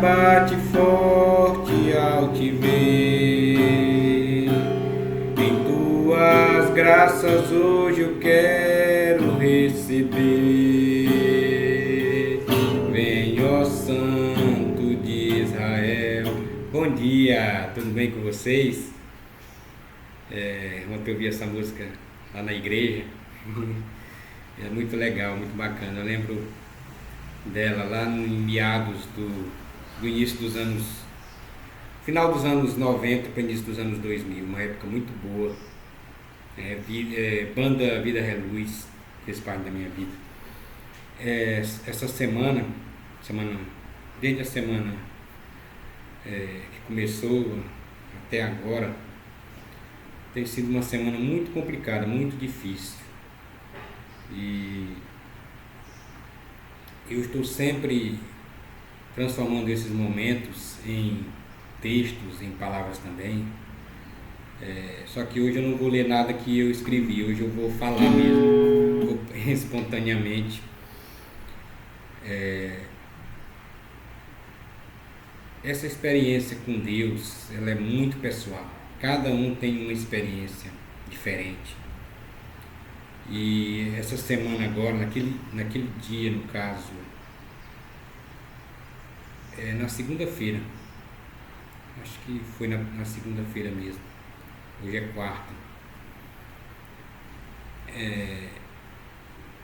bate forte ao te ver. Em tuas graças hoje eu quero receber. Vem, ó Santo de Israel. Bom dia, tudo bem com vocês? Ontem eu vi essa música lá na igreja. É muito legal, muito bacana. Eu lembro dela lá em meados do início dos anos, final dos anos 90 para início dos anos 2000, uma época muito boa. Banda Vida Reluz fez parte da minha vida. Essa semana, desde a semana que começou até agora, tem sido uma semana muito complicada, muito difícil. E eu estou sempre transformando esses momentos em textos, em palavras também. Só que hoje eu não vou ler nada que eu escrevi, hoje eu vou falar mesmo, espontaneamente. Essa experiência com Deus, ela é muito pessoal. Cada um tem uma experiência diferente. E essa semana agora, naquele dia, no caso, na segunda-feira, acho que foi na segunda-feira mesmo, hoje é quarta,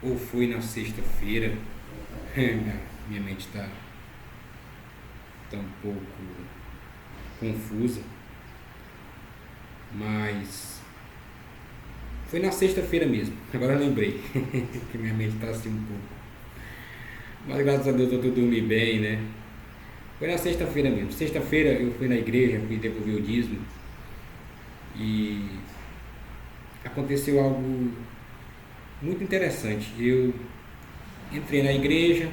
ou foi na sexta-feira, minha mente está um pouco confusa, mas foi na sexta-feira mesmo, agora eu lembrei, que minha mente está assim um pouco, mas graças a Deus eu dormi bem, né? Foi na sexta-feira mesmo. Sexta-feira eu fui na igreja, fui devolver o dízimo e aconteceu algo muito interessante. Eu entrei na igreja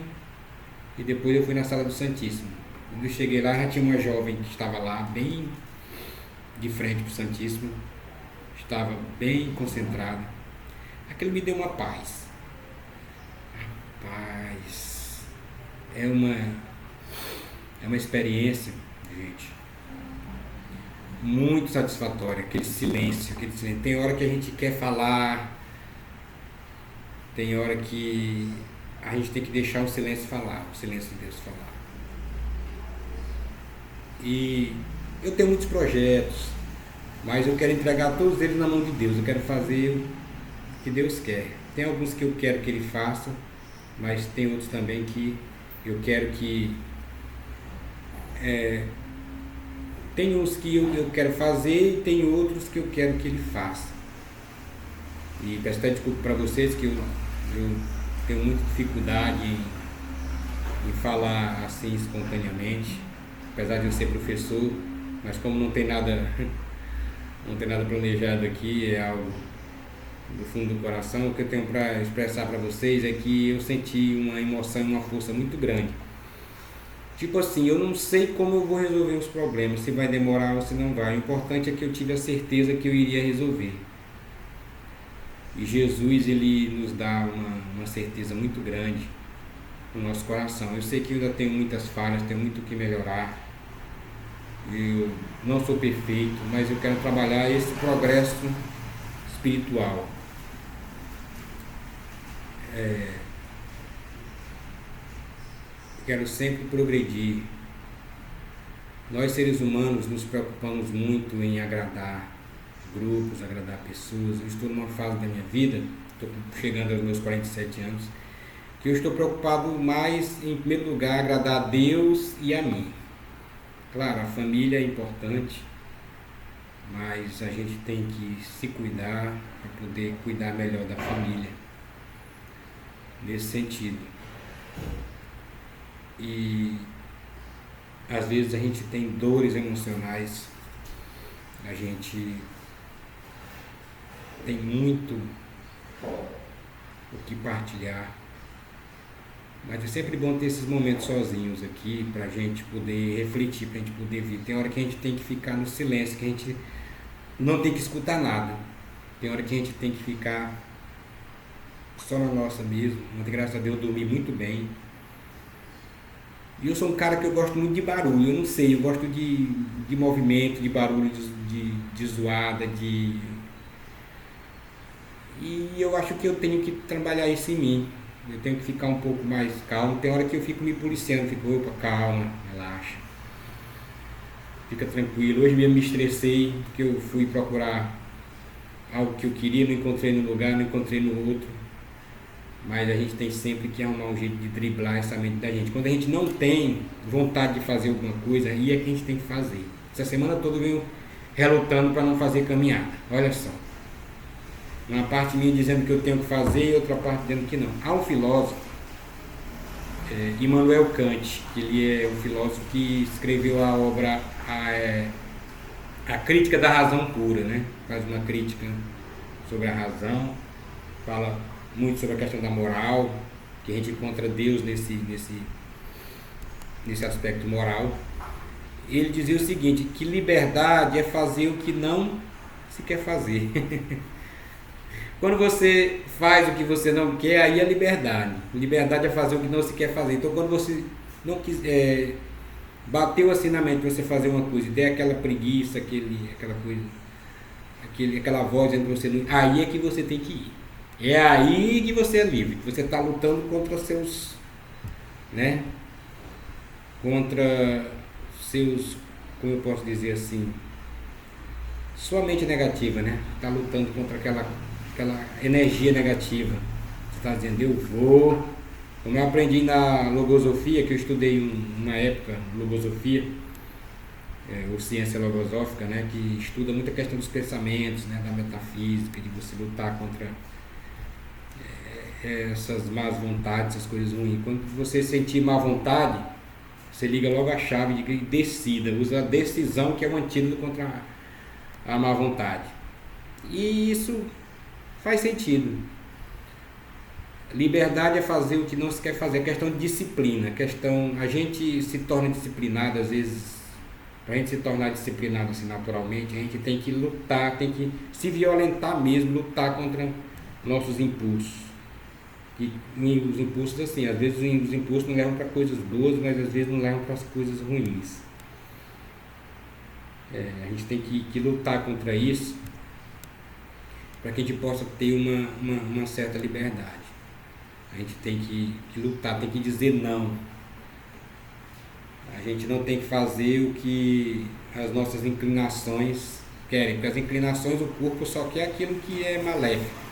e depois eu fui na sala do Santíssimo. Quando eu cheguei lá, já tinha uma jovem que estava lá, bem de frente para o Santíssimo, estava bem concentrada. Aquilo me deu uma paz. Rapaz, é uma experiência, gente, muito satisfatória, aquele silêncio. Tem hora que a gente quer falar, tem hora que a gente tem que deixar o silêncio falar, o silêncio de Deus falar. E eu tenho muitos projetos, mas eu quero entregar todos eles na mão de Deus. Eu quero fazer o que Deus quer. Tem alguns que eu quero que Ele faça, mas tem outros também que eu quero que tem uns que eu quero fazer e tem outros que eu quero que ele faça. E peço até desculpa para vocês que eu tenho muita dificuldade em falar assim espontaneamente, apesar de eu ser professor, mas como não tem nada planejado aqui, é algo do fundo do coração. O que eu tenho para expressar para vocês é que eu senti uma emoção e uma força muito grande. Tipo assim, eu não sei como eu vou resolver os problemas, se vai demorar ou se não vai. O importante é que eu tive a certeza que eu iria resolver. E Jesus, Ele nos dá uma certeza muito grande no nosso coração. Eu sei que eu ainda tenho muitas falhas, tenho muito o que melhorar. Eu não sou perfeito, mas eu quero trabalhar esse progresso espiritual. Quero sempre progredir. Nós seres humanos nos preocupamos muito em agradar grupos, agradar pessoas. Eu estou numa fase da minha vida, estou chegando aos meus 47 anos, que eu estou preocupado mais, em primeiro lugar, agradar a Deus e a mim. Claro, a família é importante, mas a gente tem que se cuidar para poder cuidar melhor da família, nesse sentido. E às vezes a gente tem dores emocionais, a gente tem muito o que partilhar, mas é sempre bom ter esses momentos sozinhos aqui pra gente poder refletir, pra gente poder vir. Tem hora que a gente tem que ficar no silêncio, que a gente não tem que escutar nada, tem hora que a gente tem que ficar só na nossa mesmo. Mas graças a Deus eu dormi muito bem. E eu sou um cara que eu gosto muito de barulho, eu não sei, eu gosto de movimento, de barulho, de zoada, de. E eu acho que eu tenho que trabalhar isso em mim. Eu tenho que ficar um pouco mais calmo. Tem hora que eu fico me policiando, fico, opa, calma, relaxa. Fica tranquilo. Hoje mesmo me estressei porque eu fui procurar algo que eu queria, não encontrei num lugar, não encontrei no outro. Mas a gente tem sempre que arrumar um jeito de driblar essa mente da gente. Quando a gente não tem vontade de fazer alguma coisa, aí é que a gente tem que fazer. Essa semana toda eu venho relutando para não fazer caminhada. Olha só. Uma parte minha dizendo que eu tenho que fazer e outra parte dizendo que não. Há um filósofo, Immanuel Kant, que ele é um filósofo que escreveu a obra a Crítica da Razão Pura, né? Faz uma crítica sobre a razão, fala muito sobre a questão da moral, que a gente encontra Deus nesse aspecto moral. Ele dizia o seguinte, que liberdade é fazer o que não se quer fazer. Quando você faz o que você não quer, aí é liberdade. Liberdade é fazer o que não se quer fazer. Então quando você não quiser, bateu assim na mente para você fazer uma coisa, e der aquela preguiça, aquela coisa, aquela voz dentro de você, aí é que você tem que ir. É aí que você é livre, que você está lutando contra seus, né? Contra seus, como eu posso dizer assim, sua mente negativa, né? Está lutando contra aquela energia negativa. Você está dizendo, eu vou. Como eu aprendi na logosofia, que eu estudei uma época, logosofia, ou ciência logosófica, né? Que estuda muito a questão dos pensamentos, né? Da metafísica, de você lutar contra essas más vontades, essas coisas ruins. Quando você sentir má vontade, você liga logo a chave de decida, usa a decisão, que é o antídoto contra a má vontade. E isso faz sentido. Liberdade é fazer o que não se quer fazer, é questão de disciplina, a gente se torna disciplinado, às vezes, para a gente se tornar disciplinado assim naturalmente, a gente tem que lutar, tem que se violentar mesmo, lutar contra nossos impulsos. E os impulsos assim, às vezes os impulsos não levam para coisas boas, mas às vezes não levam para as coisas ruins. A gente tem que lutar contra isso para que a gente possa ter uma certa liberdade. A gente tem que lutar, tem que dizer não. A gente não tem que fazer o que as nossas inclinações querem, porque as inclinações do corpo só quer aquilo que é maléfico.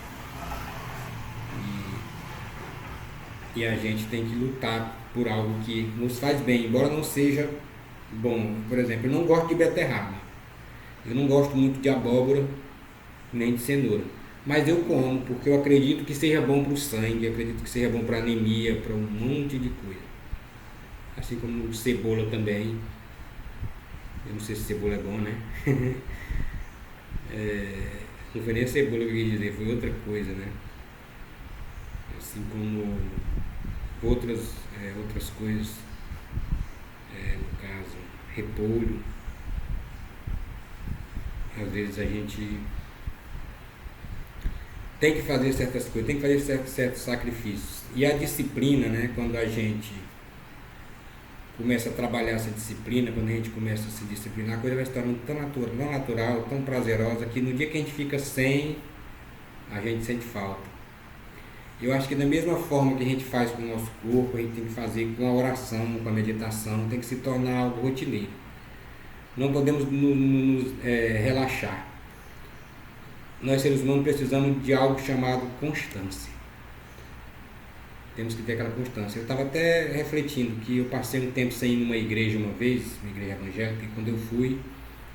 E a gente tem que lutar por algo que nos faz bem, embora não seja bom. Por exemplo, eu não gosto de beterraba, eu não gosto muito de abóbora, nem de cenoura, mas eu como, porque eu acredito que seja bom para o sangue, eu acredito que seja bom para anemia, para um monte de coisa. Assim como cebola também. Eu não sei se cebola é bom, né? Não foi nem a cebola que eu quis dizer, foi outra coisa, né? Assim como outras coisas, no caso, repolho. Às vezes a gente tem que fazer certas coisas, tem que fazer certos sacrifícios. E a disciplina, né, quando a gente começa a trabalhar essa disciplina, quando a gente começa a se disciplinar, a coisa vai se tornando tão natural, tão prazerosa, que no dia que a gente fica sem, a gente sente falta. Eu acho que da mesma forma que a gente faz com o nosso corpo, a gente tem que fazer com a oração, com a meditação, tem que se tornar algo rotineiro. Não podemos nos relaxar. Nós seres humanos precisamos de algo chamado constância. Temos que ter aquela constância. Eu estava até refletindo que eu passei um tempo sem ir numa igreja uma vez, uma igreja evangélica, e quando eu fui,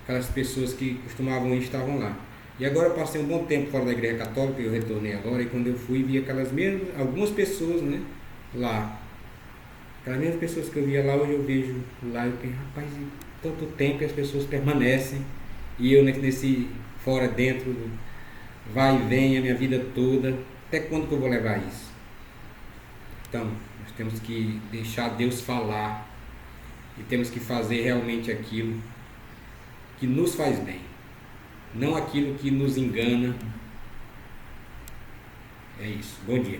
aquelas pessoas que costumavam ir estavam lá. E agora eu passei um bom tempo fora da igreja católica, eu retornei agora, e quando eu fui, vi algumas pessoas, né, lá. Aquelas mesmas pessoas que eu via lá, hoje eu vejo lá, eu penso, rapaz, tanto tempo que as pessoas permanecem, e eu nesse fora, dentro, vai e vem a minha vida toda, até quando que eu vou levar isso? Então, nós temos que deixar Deus falar, e temos que fazer realmente aquilo que nos faz bem. Não aquilo que nos engana. É isso. Bom dia.